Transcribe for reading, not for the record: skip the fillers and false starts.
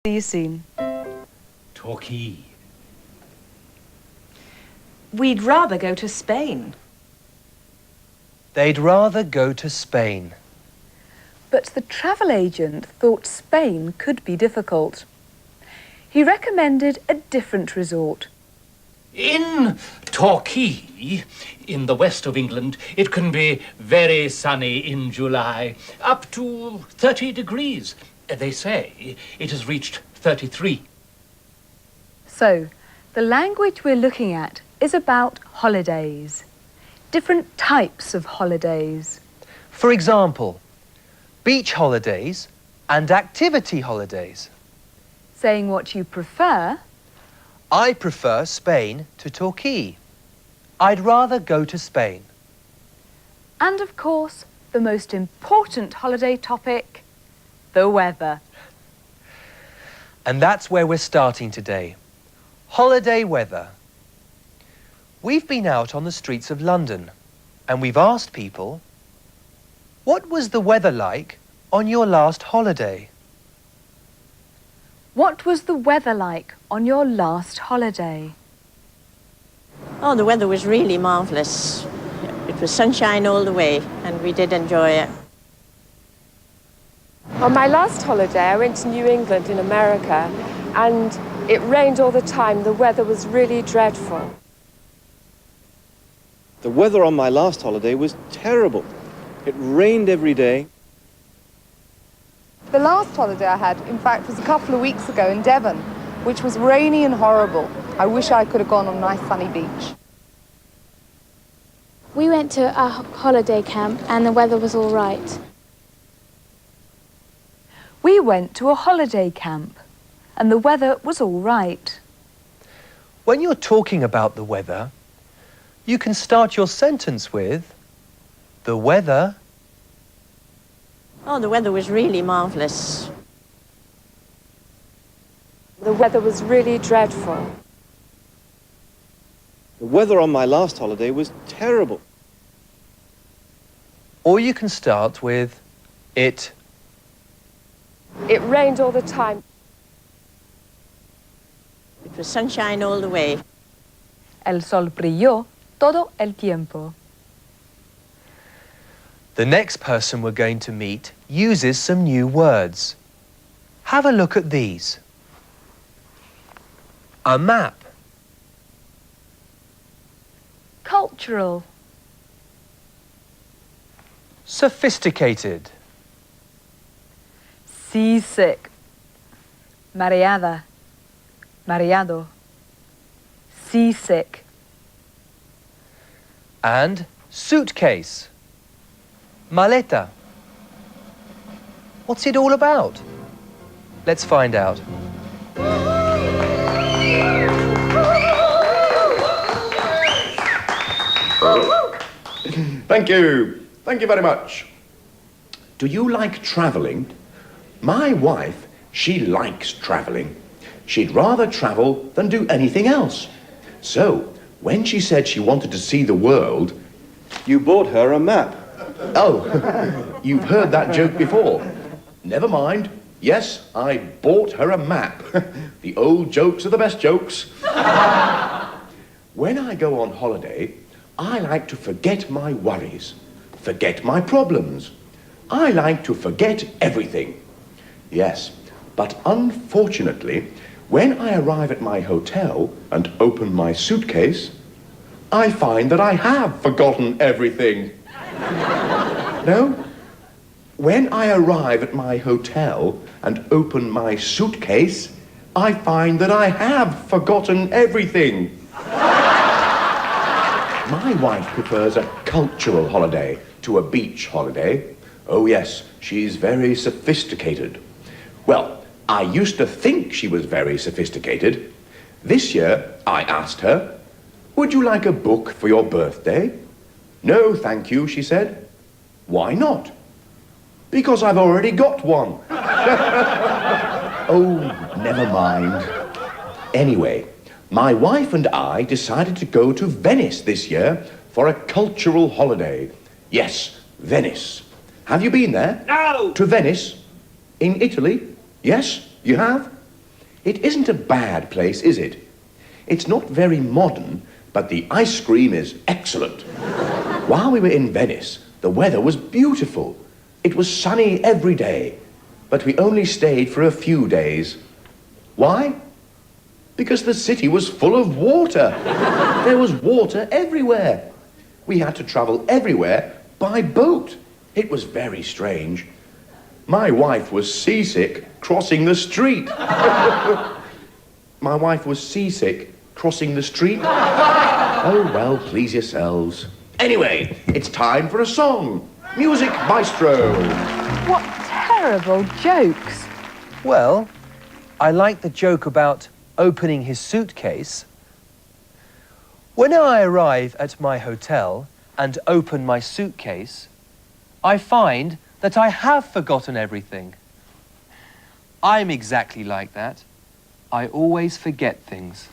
See you soon. Torquay. We'd rather go to Spain. They'd rather go to Spain. But the travel agent thought Spain could be difficult. He recommended a different resort. In Torquay, in the west of England, it can be very sunny in July, up to 30 degrees. They say it has reached 33. So, the language we're looking at is about holidays. Different types of holidays. For example, beach holidays and activity holidays. Saying what you prefer. I prefer Spain to Torquay. I'd rather go to Spain. And of course, the most important holiday topic, the weather. And that's where we're starting today. Holiday weather. We've been out on the streets of London and we've asked people, what was the weather like on your last holiday? What was the weather like on your last holiday? Oh, the weather was really marvellous. It was sunshine all the way, and we did enjoy it. On my last holiday, I went to New England in America, and it rained all the time. The weather was really dreadful. The weather on my last holiday was terrible. It rained every day. The last holiday I had, in fact, was a couple of weeks ago in Devon, which was rainy and horrible. I wish I could have gone on a nice sunny beach. We went to a holiday camp and the weather was all right. We went to a holiday camp and the weather was all right. When you're talking about the weather, you can start your sentence with, the weather. Oh, the weather was really marvellous. The weather was really dreadful. The weather on my last holiday was terrible. Or you can start with, it. It rained all the time. It was sunshine all the way. El sol brilló todo el tiempo. The next person we're going to meet uses some new words. Have a look at these. A map. Cultural. Sophisticated. Seasick. Mareada. Mareado. Seasick. And suitcase. Maleta. What's it all about? Let's find out. Thank you. Thank you very much. Do you like travelling? My wife, she likes travelling. She'd rather travel than do anything else. So, when she said she wanted to see the world... You bought her a map. Oh, you've heard that joke before. Never mind. Yes, I bought her a map. The old jokes are the best jokes. When I go on holiday, I like to forget my worries, forget my problems. I like to forget everything. Yes, but unfortunately, when I arrive at my hotel and open my suitcase, I find that I have forgotten everything. No? When I arrive at my hotel and open my suitcase, I find that I have forgotten everything. My wife prefers a cultural holiday to a beach holiday. Oh yes, she's very sophisticated. Well, I used to think she was very sophisticated. This year, I asked her, would you like a book for your birthday? No, thank you, she said. Why not? Because I've already got one. Oh, never mind. Anyway, my wife and I decided to go to Venice this year for a cultural holiday. Yes, Venice. Have you been there? No! To Venice? In Italy? Yes, you have? It isn't a bad place, is it? It's not very modern, but the ice cream is excellent. While we were in Venice, the weather was beautiful. It was sunny every day, but we only stayed for a few days. Why? Because the city was full of water. There was water everywhere. We had to travel everywhere by boat. It was very strange. My wife was seasick crossing the street. My wife was seasick crossing the street. Oh, well, please yourselves. Anyway, it's time for a song. Music Maestro. What terrible jokes. Well, I like the joke about opening his suitcase. When I arrive at my hotel and open my suitcase, I find that I have forgotten everything. I'm exactly like that. I always forget things.